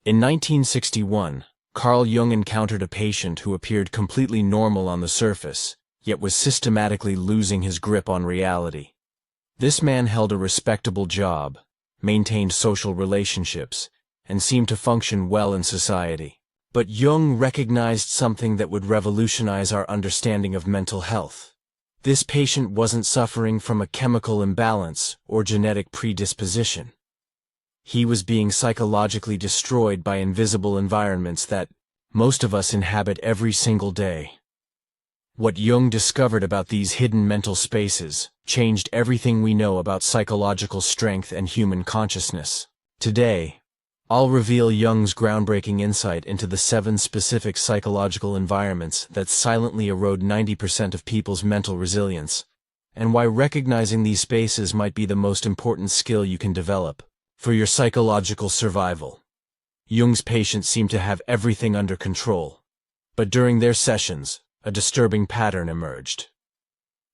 In 1961, Carl Jung encountered a patient who appeared completely normal on the surface, yet was systematically losing his grip on reality. This man held a respectable job, maintained social relationships, and seemed to function well in society. But Jung recognized something that would revolutionize our understanding of mental health. This patient wasn't suffering from a chemical imbalance or genetic predisposition. He was being psychologically destroyed by invisible environments that most of us inhabit every single day. What Jung discovered about these hidden mental spaces changed everything we know about psychological strength and human consciousness. Today, I'll reveal Jung's groundbreaking insight into the 7 specific psychological environments that silently erode 90% of people's mental resilience, and why recognizing these spaces might be the most important skill you can develop for your psychological survival. Jung's patients seemed to have everything under control, but during their sessions, a disturbing pattern emerged.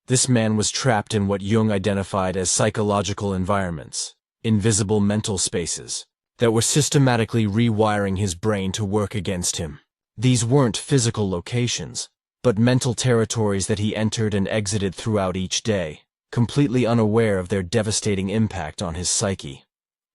This man was trapped in what Jung identified as psychological environments, invisible mental spaces, that were systematically rewiring his brain to work against him. These weren't physical locations, but mental territories that he entered and exited throughout each day, completely unaware of their devastating impact on his psyche.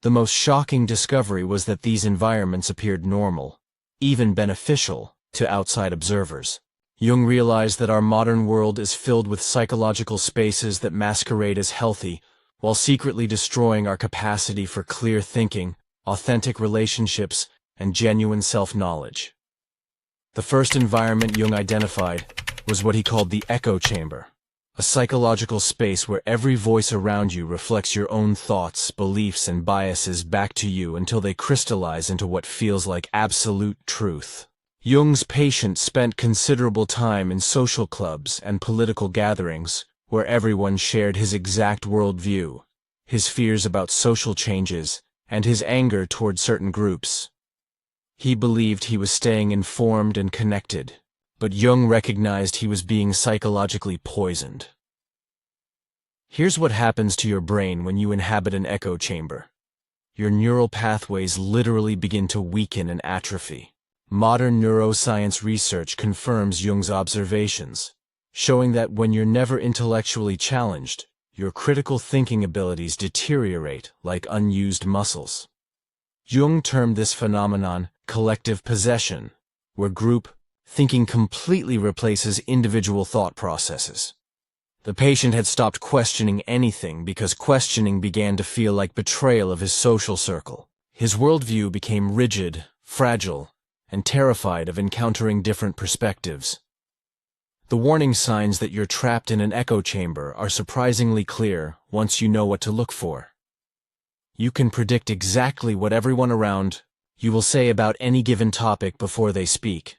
The most shocking discovery was that these environments appeared normal, even beneficial, to outside observers. Jung realized that our modern world is filled with psychological spaces that masquerade as healthy, while secretly destroying our capacity for clear thinking, authentic relationships, and genuine self-knowledge. The first environment Jung identified was what he called the echo chamber, a psychological space where every voice around you reflects your own thoughts, beliefs, and biases back to you until they crystallize into what feels like absolute truth. Jung's patient spent considerable time in social clubs and political gatherings where everyone shared his exact worldview, his fears about social changes, and his anger toward certain groups. He believed he was staying informed and connected, but Jung recognized he was being psychologically poisoned. Here's what happens to your brain when you inhabit an echo chamber. Your neural pathways literally begin to weaken and atrophy. Modern neuroscience research confirms Jung's observations, showing that when you're never intellectually challenged, your critical thinking abilities deteriorate like unused muscles. Jung termed this phenomenon collective possession, where group thinking completely replaces individual thought processes. The patient had stopped questioning anything because questioning began to feel like betrayal of his social circle. His worldview became rigid, fragile, and terrified of encountering different perspectives. The warning signs that you're trapped in an echo chamber are surprisingly clear once you know what to look for. You can predict exactly what everyone around you will say about any given topic before they speak.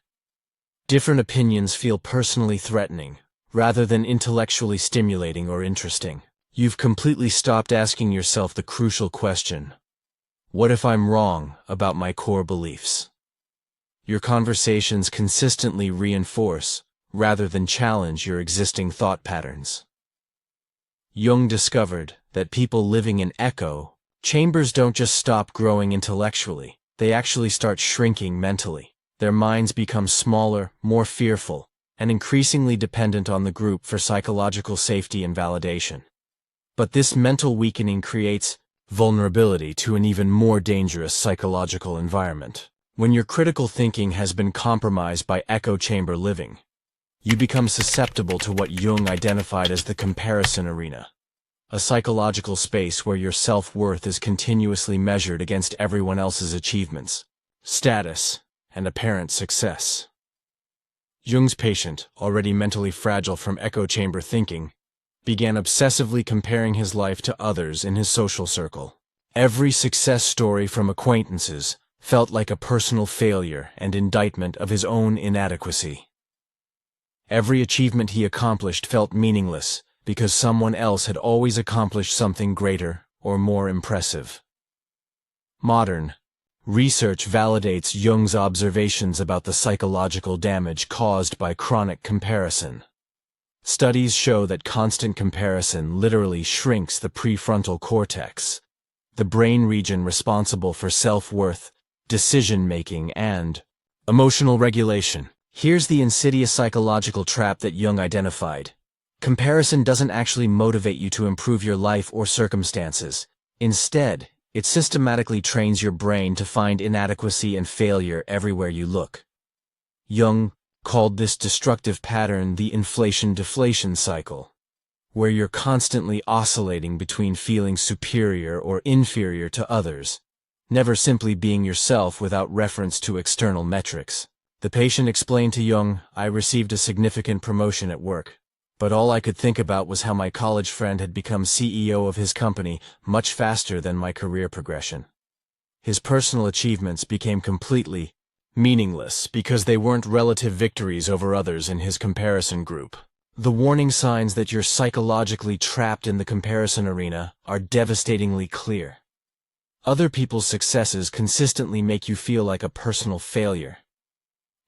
Different opinions feel personally threatening, rather than intellectually stimulating or interesting. You've completely stopped asking yourself the crucial question: what if I'm wrong about my core beliefs? Your conversations consistently reinforce, rather than challenge, your existing thought patterns. Jung discovered that people living in echo chambers don't just stop growing intellectually, they actually start shrinking mentally. Their minds become smaller, more fearful, and increasingly dependent on the group for psychological safety and validation. But this mental weakening creates vulnerability to an even more dangerous psychological environment. When your critical thinking has been compromised by echo chamber living, you become susceptible to what Jung identified as the comparison arena, a psychological space where your self-worth is continuously measured against everyone else's achievements, status, and apparent success. Jung's patient, already mentally fragile from echo chamber thinking, began obsessively comparing his life to others in his social circle. Every success story from acquaintances felt like a personal failure and indictment of his own inadequacy. Every achievement he accomplished felt meaningless because someone else had always accomplished something greater or more impressive. Modern research validates Jung's observations about the psychological damage caused by chronic comparison. Studies show that constant comparison literally shrinks the prefrontal cortex, the brain region responsible for self-worth, decision-making, and emotional regulation. Here's the insidious psychological trap that Jung identified. Comparison doesn't actually motivate you to improve your life or circumstances. Instead, it systematically trains your brain to find inadequacy and failure everywhere you look. Jung called this destructive pattern the inflation-deflation cycle, where you're constantly oscillating between feeling superior or inferior to others, never simply being yourself without reference to external metrics. The patient explained to Jung, "I received a significant promotion at work, but all I could think about was how my college friend had become CEO of his company much faster than my career progression. His personal achievements became completely meaningless because they weren't relative victories over others in his comparison group." The warning signs that you're psychologically trapped in the comparison arena are devastatingly clear. Other people's successes consistently make you feel like a personal failure.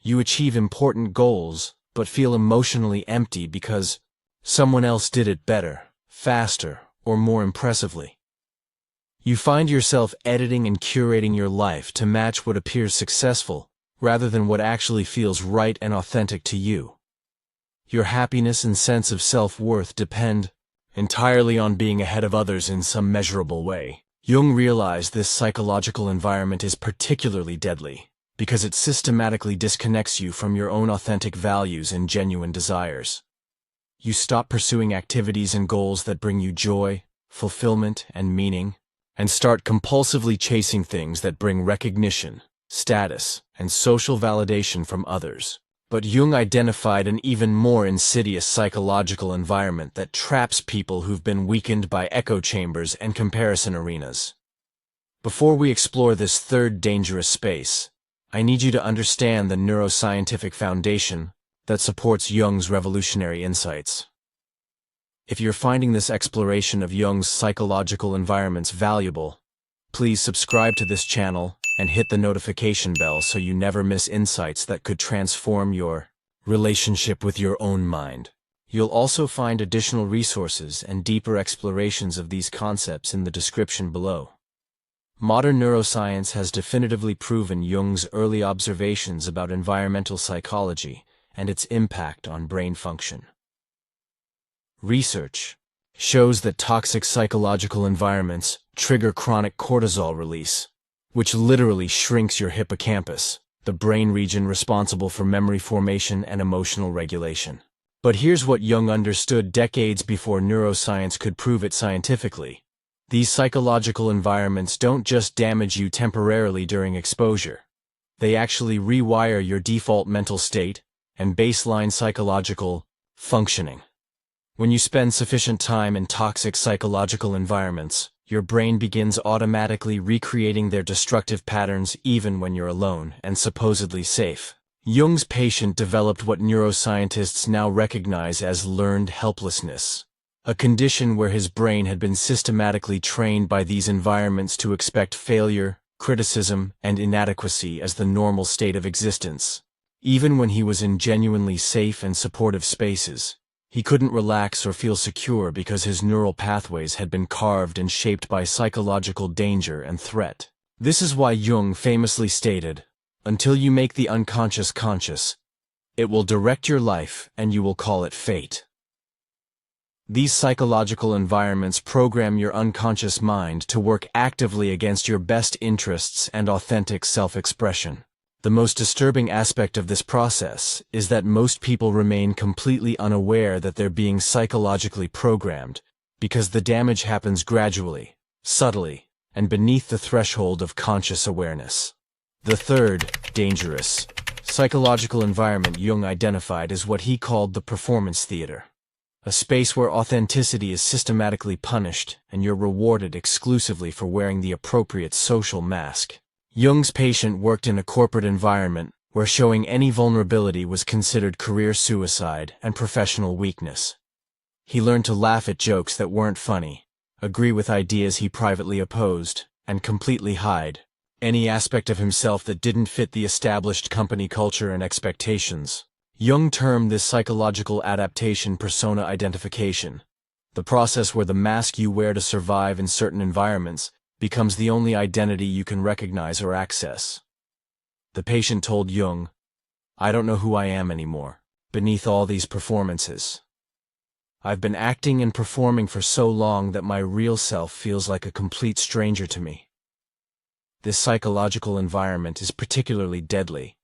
You achieve important goals, but feel emotionally empty because someone else did it better, faster, or more impressively. You find yourself editing and curating your life to match what appears successful, rather than what actually feels right and authentic to you. Your happiness and sense of self-worth depend entirely on being ahead of others in some measurable way. Jung realized this psychological environment is particularly deadly because it systematically disconnects you from your own authentic values and genuine desires. You stop pursuing activities and goals that bring you joy, fulfillment, and meaning, and start compulsively chasing things that bring recognition, status, and social validation from others. But Jung identified an even more insidious psychological environment that traps people who've been weakened by echo chambers and comparison arenas. Before we explore this third dangerous space, I need you to understand the neuroscientific foundation that supports Jung's revolutionary insights. If you're finding this exploration of Jung's psychological environments valuable, please subscribe to this channel and hit the notification bell so you never miss insights that could transform your relationship with your own mind. You'll also find additional resources and deeper explorations of these concepts in the description below. Modern neuroscience has definitively proven Jung's early observations about environmental psychology and its impact on brain function. Research shows that toxic psychological environments trigger chronic cortisol release, which literally shrinks your hippocampus, the brain region responsible for memory formation and emotional regulation. But here's what Jung understood decades before neuroscience could prove it scientifically. These psychological environments don't just damage you temporarily during exposure. They actually rewire your default mental state and baseline psychological functioning. When you spend sufficient time in toxic psychological environments, your brain begins automatically recreating their destructive patterns even when you're alone and supposedly safe. Jung's patient developed what neuroscientists now recognize as learned helplessness, a condition where his brain had been systematically trained by these environments to expect failure, criticism, and inadequacy as the normal state of existence. Even when he was in genuinely safe and supportive spaces, he couldn't relax or feel secure because his neural pathways had been carved and shaped by psychological danger and threat. This is why Jung famously stated, "Until you make the unconscious conscious, it will direct your life and you will call it fate." These psychological environments program your unconscious mind to work actively against your best interests and authentic self-expression. The most disturbing aspect of this process is that most people remain completely unaware that they're being psychologically programmed, because the damage happens gradually, subtly, and beneath the threshold of conscious awareness. The third, dangerous, psychological environment Jung identified is what he called the performance theater, a space where authenticity is systematically punished and you're rewarded exclusively for wearing the appropriate social mask. Jung's patient worked in a corporate environment where showing any vulnerability was considered career suicide and professional weakness. He learned to laugh at jokes that weren't funny, agree with ideas he privately opposed, and completely hide any aspect of himself that didn't fit the established company culture and expectations. Jung termed this psychological adaptation persona identification, the process where the mask you wear to survive in certain environments becomes the only identity you can recognize or access. The patient told Jung, "I don't know who I am anymore, beneath all these performances. I've been acting and performing for so long that my real self feels like a complete stranger to me." This psychological environment is particularly deadly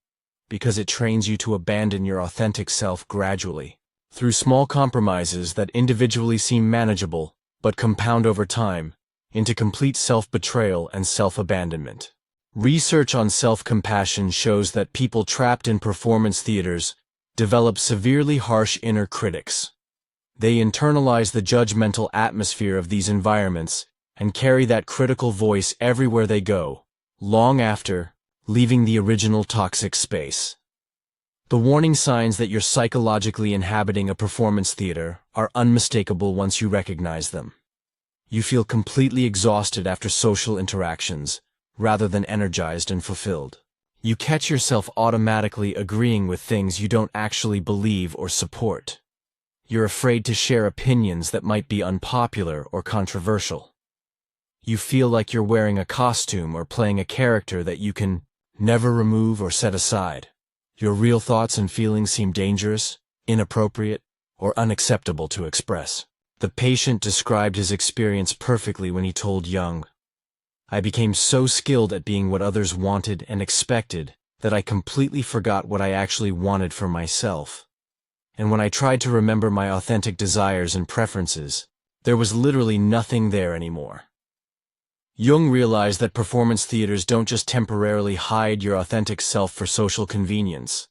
because it trains you to abandon your authentic self gradually, through small compromises that individually seem manageable but compound over time into complete self-betrayal and self-abandonment. Research on self-compassion shows that people trapped in performance theaters develop severely harsh inner critics. They internalize the judgmental atmosphere of these environments and carry that critical voice everywhere they go, long after leaving the original toxic space. The warning signs that you're psychologically inhabiting a performance theater are unmistakable once you recognize them. You feel completely exhausted after social interactions, rather than energized and fulfilled. You catch yourself automatically agreeing with things you don't actually believe or support. You're afraid to share opinions that might be unpopular or controversial. You feel like you're wearing a costume or playing a character that you can never remove or set aside. Your real thoughts and feelings seem dangerous, inappropriate, or unacceptable to express. The patient described his experience perfectly when he told Jung, "I became so skilled at being what others wanted and expected that I completely forgot what I actually wanted for myself. And when I tried to remember my authentic desires and preferences, there was literally nothing there anymore." Jung realized that performance theaters don't just temporarily hide your authentic self for social convenience.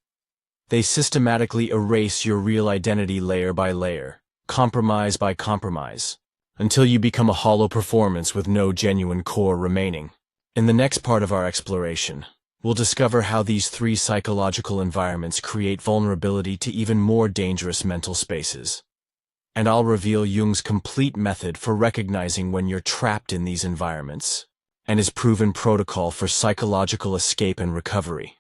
They systematically erase your real identity layer by layer, compromise by compromise, until you become a hollow performance with no genuine core remaining. In the next part of our exploration, we'll discover how these three psychological environments create vulnerability to even more dangerous mental spaces. And I'll reveal Jung's complete method for recognizing when you're trapped in these environments, and his proven protocol for psychological escape and recovery.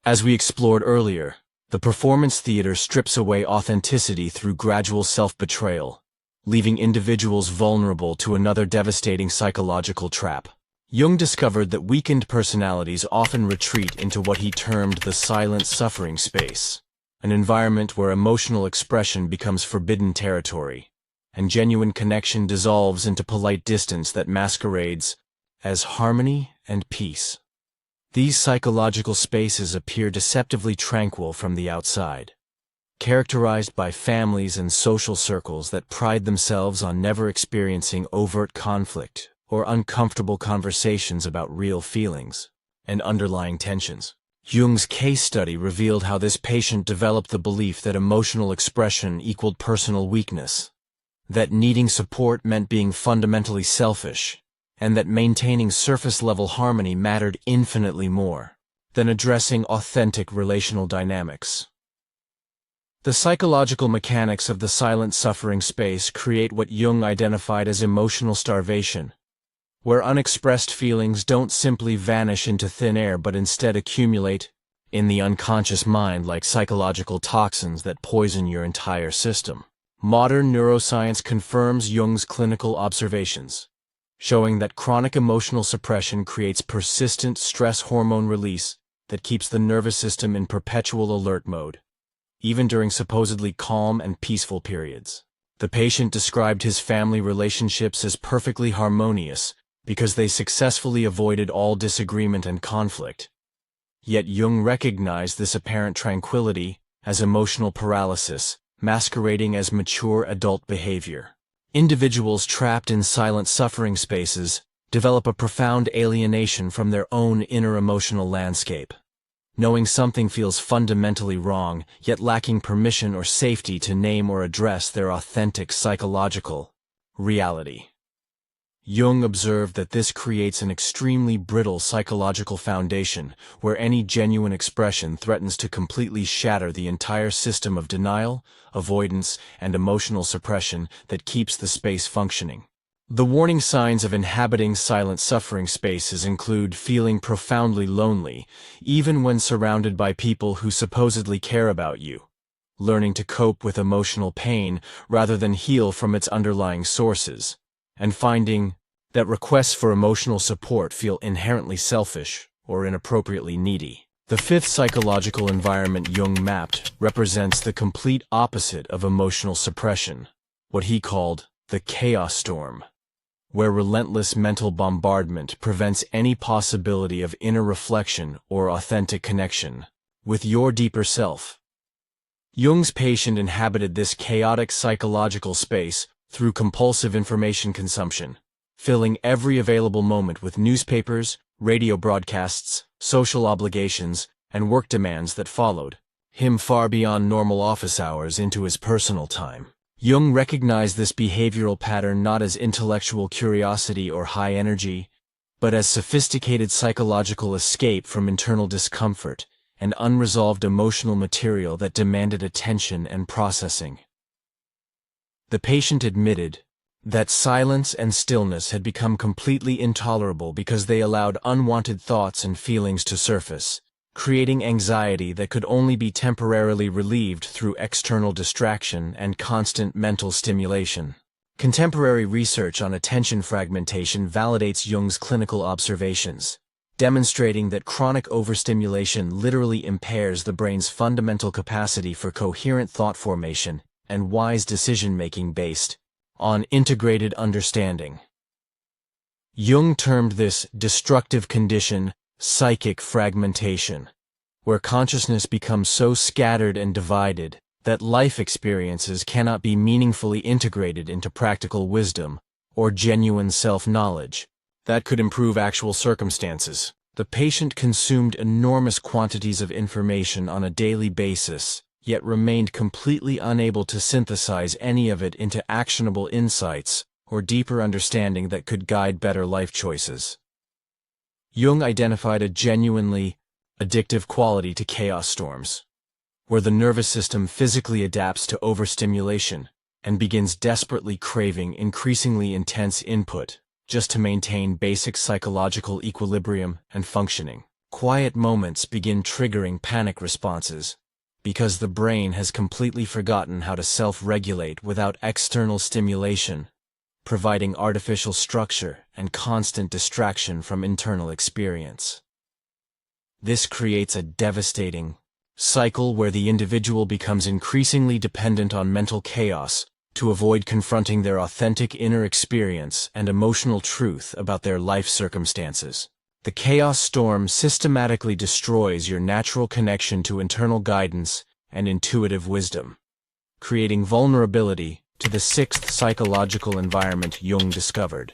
As we explored earlier, the performance theater strips away authenticity through gradual self-betrayal, leaving individuals vulnerable to another devastating psychological trap. Jung discovered that weakened personalities often retreat into what he termed the silent suffering space, an environment where emotional expression becomes forbidden territory, and genuine connection dissolves into polite distance that masquerades as harmony and peace. These psychological spaces appear deceptively tranquil from the outside, characterized by families and social circles that pride themselves on never experiencing overt conflict or uncomfortable conversations about real feelings and underlying tensions. Jung's case study revealed how this patient developed the belief that emotional expression equaled personal weakness, that needing support meant being fundamentally selfish, and that maintaining surface-level harmony mattered infinitely more than addressing authentic relational dynamics. The psychological mechanics of the silent suffering space create what Jung identified as emotional starvation, where unexpressed feelings don't simply vanish into thin air but instead accumulate in the unconscious mind like psychological toxins that poison your entire system. Modern neuroscience confirms Jung's clinical observations, showing that chronic emotional suppression creates persistent stress hormone release that keeps the nervous system in perpetual alert mode, even during supposedly calm and peaceful periods. The patient described his family relationships as perfectly harmonious because they successfully avoided all disagreement and conflict. Yet Jung recognized this apparent tranquility as emotional paralysis, masquerading as mature adult behavior. Individuals trapped in silent suffering spaces develop a profound alienation from their own inner emotional landscape, knowing something feels fundamentally wrong, yet lacking permission or safety to name or address their authentic psychological reality. Jung observed that this creates an extremely brittle psychological foundation where any genuine expression threatens to completely shatter the entire system of denial, avoidance, and emotional suppression that keeps the space functioning. The warning signs of inhabiting silent suffering spaces include feeling profoundly lonely, even when surrounded by people who supposedly care about you, learning to cope with emotional pain rather than heal from its underlying sources, and finding that requests for emotional support feel inherently selfish or inappropriately needy. The fifth psychological environment Jung mapped represents the complete opposite of emotional suppression, what he called the chaos storm, where relentless mental bombardment prevents any possibility of inner reflection or authentic connection with your deeper self. Jung's patient inhabited this chaotic psychological space through compulsive information consumption, filling every available moment with newspapers, radio broadcasts, social obligations, and work demands that followed him far beyond normal office hours into his personal time. Jung recognized this behavioral pattern not as intellectual curiosity or high energy, but as sophisticated psychological escape from internal discomfort and unresolved emotional material that demanded attention and processing. The patient admitted that silence and stillness had become completely intolerable because they allowed unwanted thoughts and feelings to surface, creating anxiety that could only be temporarily relieved through external distraction and constant mental stimulation. Contemporary research on attention fragmentation validates Jung's clinical observations, demonstrating that chronic overstimulation literally impairs the brain's fundamental capacity for coherent thought formation and wise decision-making based on integrated understanding. Jung termed this destructive condition psychic fragmentation, where consciousness becomes so scattered and divided that life experiences cannot be meaningfully integrated into practical wisdom or genuine self-knowledge that could improve actual circumstances. The patient consumed enormous quantities of information on a daily basis, yet remained completely unable to synthesize any of it into actionable insights or deeper understanding that could guide better life choices. Jung identified a genuinely addictive quality to chaos storms, where the nervous system physically adapts to overstimulation and begins desperately craving increasingly intense input just to maintain basic psychological equilibrium and functioning. Quiet moments begin triggering panic responses, because the brain has completely forgotten how to self-regulate without external stimulation, providing artificial structure and constant distraction from internal experience. This creates a devastating cycle where the individual becomes increasingly dependent on mental chaos to avoid confronting their authentic inner experience and emotional truth about their life circumstances. The chaos storm systematically destroys your natural connection to internal guidance and intuitive wisdom, creating vulnerability to the sixth psychological environment Jung discovered,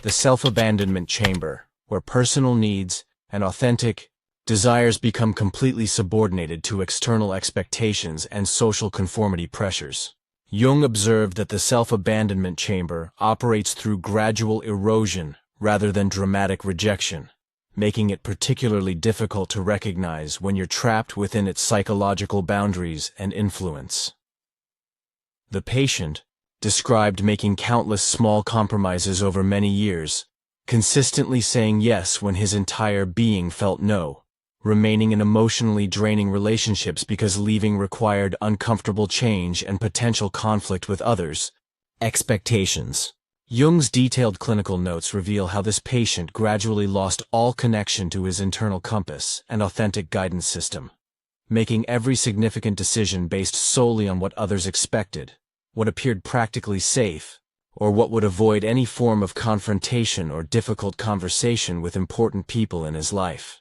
the self-abandonment chamber, where personal needs and authentic desires become completely subordinated to external expectations and social conformity pressures. Jung observed that the self-abandonment chamber operates through gradual erosion rather than dramatic rejection, making it particularly difficult to recognize when you're trapped within its psychological boundaries and influence. The patient described making countless small compromises over many years, consistently saying yes when his entire being felt no, remaining in emotionally draining relationships because leaving required uncomfortable change and potential conflict with others' expectations. Jung's detailed clinical notes reveal how this patient gradually lost all connection to his internal compass and authentic guidance system, making every significant decision based solely on what others expected, what appeared practically safe, or what would avoid any form of confrontation or difficult conversation with important people in his life.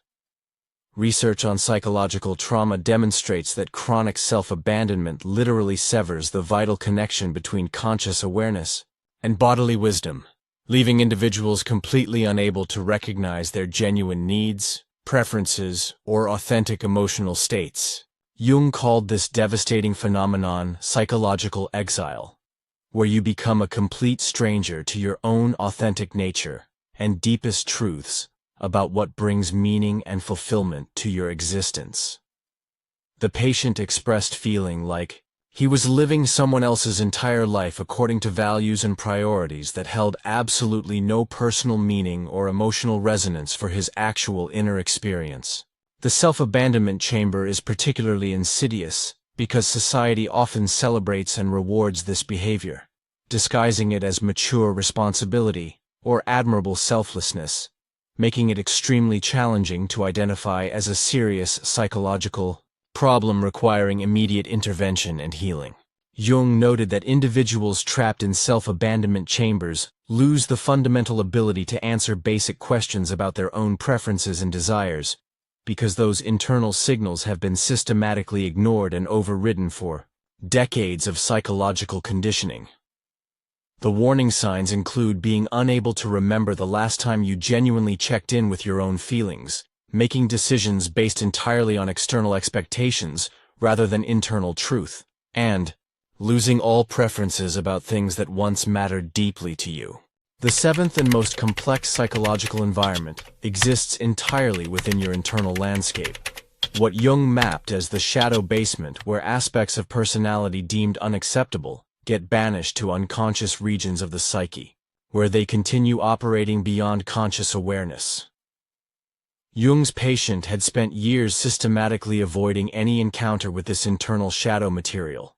Research on psychological trauma demonstrates that chronic self-abandonment literally severs the vital connection between conscious awareness and bodily wisdom, leaving individuals completely unable to recognize their genuine needs, preferences, or authentic emotional states. Jung called this devastating phenomenon psychological exile, where you become a complete stranger to your own authentic nature and deepest truths about what brings meaning and fulfillment to your existence. The patient expressed feeling like he was living someone else's entire life according to values and priorities that held absolutely no personal meaning or emotional resonance for his actual inner experience. The self-abandonment chamber is particularly insidious because society often celebrates and rewards this behavior, disguising it as mature responsibility or admirable selflessness, making it extremely challenging to identify as a serious psychological problem requiring immediate intervention and healing. Jung noted that individuals trapped in self-abandonment chambers lose the fundamental ability to answer basic questions about their own preferences and desires, because those internal signals have been systematically ignored and overridden for decades of psychological conditioning. The warning signs include being unable to remember the last time you genuinely checked in with your own feelings, making decisions based entirely on external expectations rather than internal truth, and losing all preferences about things that once mattered deeply to you. The seventh and most complex psychological environment exists entirely within your internal landscape, what Jung mapped as the shadow basement, where aspects of personality deemed unacceptable get banished to unconscious regions of the psyche, where they continue operating beyond conscious awareness. Jung's patient had spent years systematically avoiding any encounter with this internal shadow material,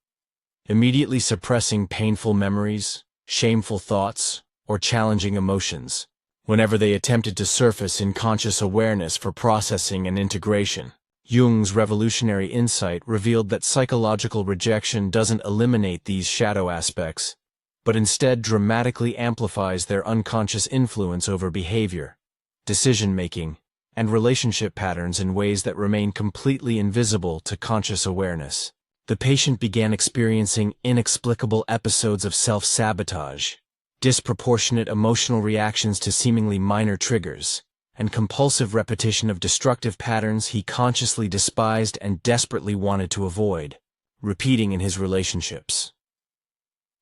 immediately suppressing painful memories, shameful thoughts, or challenging emotions whenever they attempted to surface in conscious awareness for processing and integration. Jung's revolutionary insight revealed that psychological rejection doesn't eliminate these shadow aspects, but instead dramatically amplifies their unconscious influence over behavior, decision-making, and relationship patterns in ways that remain completely invisible to conscious awareness. The patient began experiencing inexplicable episodes of self-sabotage, disproportionate emotional reactions to seemingly minor triggers, and compulsive repetition of destructive patterns he consciously despised and desperately wanted to avoid, repeating in his relationships.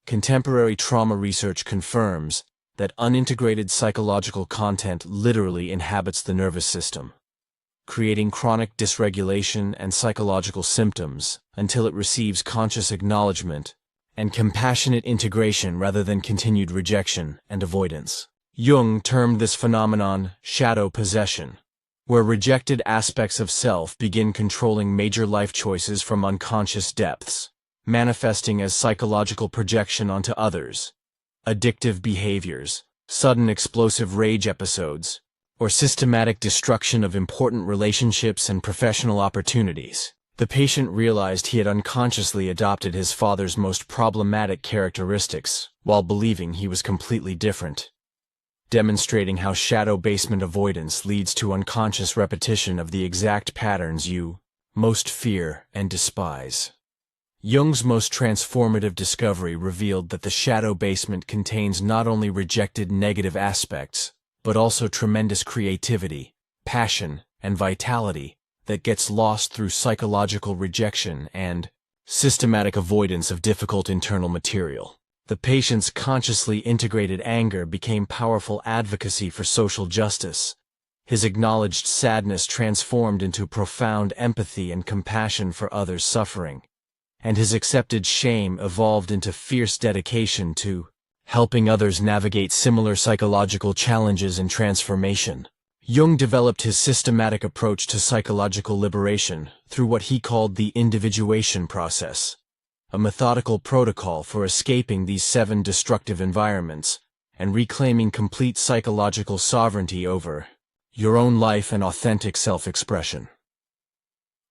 Contemporary trauma research confirms that unintegrated psychological content literally inhabits the nervous system, creating chronic dysregulation and psychological symptoms until it receives conscious acknowledgement and compassionate integration rather than continued rejection and avoidance. Jung termed this phenomenon shadow possession, where rejected aspects of self begin controlling major life choices from unconscious depths, manifesting as psychological projection onto others, addictive behaviors, sudden explosive rage episodes, or systematic destruction of important relationships and professional opportunities. The patient realized he had unconsciously adopted his father's most problematic characteristics while believing he was completely different, demonstrating how shadow basement avoidance leads to unconscious repetition of the exact patterns you most fear and despise. Jung's most transformative discovery revealed that the shadow basement contains not only rejected negative aspects, but also tremendous creativity, passion, and vitality that gets lost through psychological rejection and systematic avoidance of difficult internal material. The patient's consciously integrated anger became powerful advocacy for social justice. His acknowledged sadness transformed into profound empathy and compassion for others' suffering, and his accepted shame evolved into fierce dedication to helping others navigate similar psychological challenges and transformation. Jung developed his systematic approach to psychological liberation through what he called the individuation process, a methodical protocol for escaping these 7 destructive environments and reclaiming complete psychological sovereignty over your own life and authentic self-expression.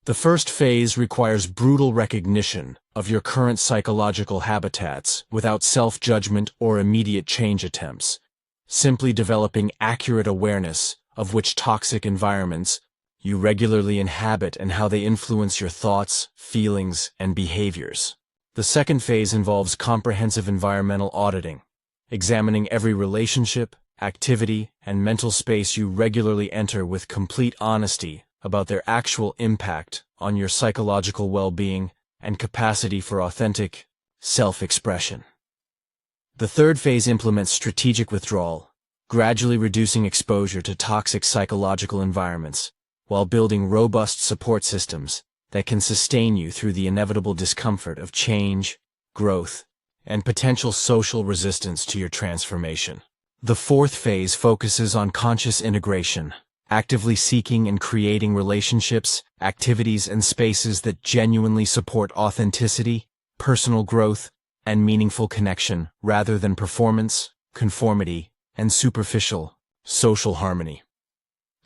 The first phase requires brutal recognition of your current psychological habitats without self-judgment or immediate change attempts, simply developing accurate awareness of which toxic environments you regularly inhabit and how they influence your thoughts, feelings, and behaviors. The second phase involves comprehensive environmental auditing, examining every relationship, activity, and mental space you regularly enter with complete honesty about their actual impact on your psychological well-being and capacity for authentic self-expression. The third phase implements strategic withdrawal, gradually reducing exposure to toxic psychological environments, while building robust support systems that can sustain you through the inevitable discomfort of change, growth, and potential social resistance to your transformation. The fourth phase focuses on conscious integration, actively seeking and creating relationships, activities, and spaces that genuinely support authenticity, personal growth, and meaningful connection rather than performance, conformity, and superficial social harmony.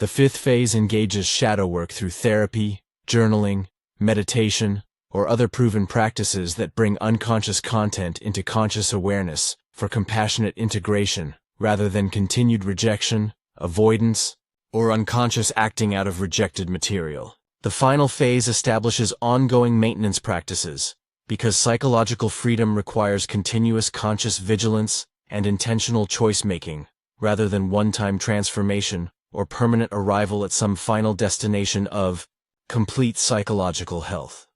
The fifth phase engages shadow work through therapy, journaling, meditation, or other proven practices that bring unconscious content into conscious awareness for compassionate integration rather than continued rejection, avoidance, or unconscious acting out of rejected material. The final phase establishes ongoing maintenance practices, because psychological freedom requires continuous conscious vigilance and intentional choice-making, rather than one-time transformation or permanent arrival at some final destination of complete psychological health.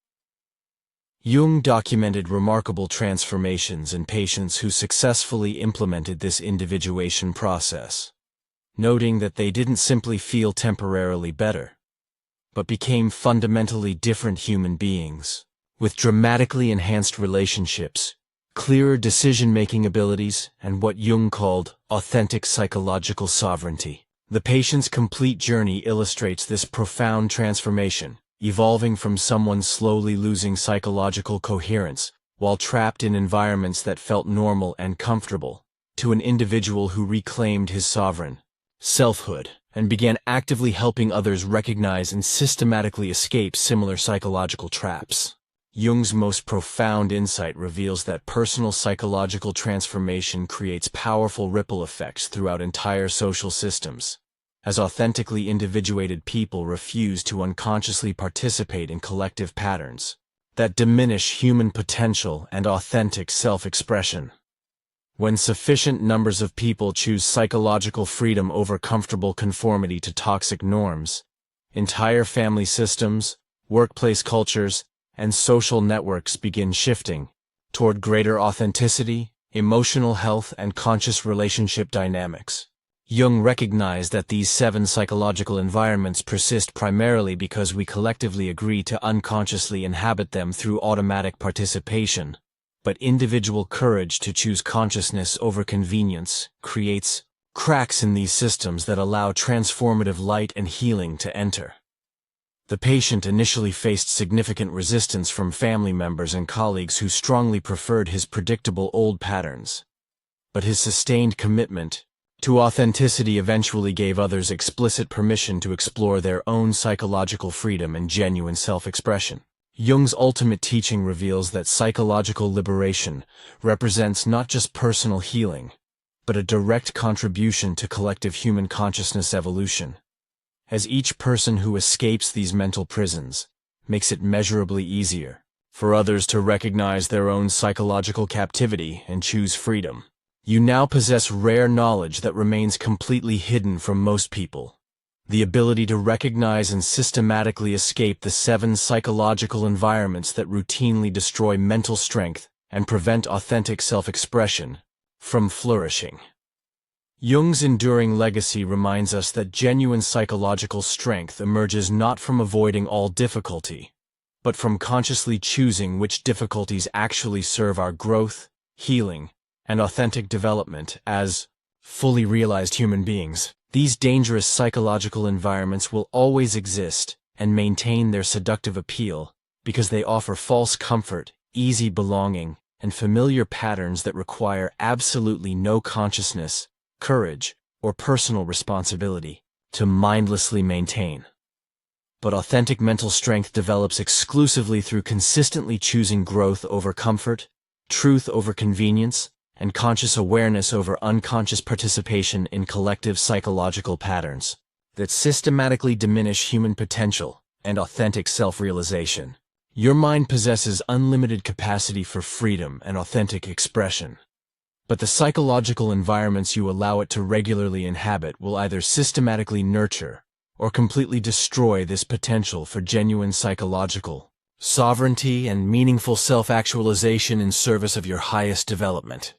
Jung documented remarkable transformations in patients who successfully implemented this individuation process, noting that they didn't simply feel temporarily better, but became fundamentally different human beings, with dramatically enhanced relationships, clearer decision-making abilities, and what Jung called authentic psychological sovereignty. The patient's complete journey illustrates this profound transformation, evolving from someone slowly losing psychological coherence while trapped in environments that felt normal and comfortable, to an individual who reclaimed his sovereign selfhood and began actively helping others recognize and systematically escape similar psychological traps. Jung's most profound insight reveals that personal psychological transformation creates powerful ripple effects throughout entire social systems, as authentically individuated people refuse to unconsciously participate in collective patterns that diminish human potential and authentic self-expression. When sufficient numbers of people choose psychological freedom over comfortable conformity to toxic norms, entire family systems, workplace cultures, and social networks begin shifting toward greater authenticity, emotional health, and conscious relationship dynamics. Jung recognized that these 7 psychological environments persist primarily because we collectively agree to unconsciously inhabit them through automatic participation, but individual courage to choose consciousness over convenience creates cracks in these systems that allow transformative light and healing to enter. The patient initially faced significant resistance from family members and colleagues who strongly preferred his predictable old patterns, but his sustained commitment to authenticity eventually gave others explicit permission to explore their own psychological freedom and genuine self-expression. Jung's ultimate teaching reveals that psychological liberation represents not just personal healing, but a direct contribution to collective human consciousness evolution, as each person who escapes these mental prisons makes it measurably easier for others to recognize their own psychological captivity and choose freedom. You now possess rare knowledge that remains completely hidden from most people: the ability to recognize and systematically escape the 7 psychological environments that routinely destroy mental strength and prevent authentic self-expression from flourishing. Jung's enduring legacy reminds us that genuine psychological strength emerges not from avoiding all difficulty, but from consciously choosing which difficulties actually serve our growth, healing, and authentic development as fully realized human beings. These dangerous psychological environments will always exist and maintain their seductive appeal because they offer false comfort, easy belonging, and familiar patterns that require absolutely no consciousness, courage, or personal responsibility to mindlessly maintain. But authentic mental strength develops exclusively through consistently choosing growth over comfort, truth over convenience, and conscious awareness over unconscious participation in collective psychological patterns that systematically diminish human potential and authentic self-realization. Your mind possesses unlimited capacity for freedom and authentic expression, but the psychological environments you allow it to regularly inhabit will either systematically nurture or completely destroy this potential for genuine psychological sovereignty and meaningful self-actualization in service of your highest development.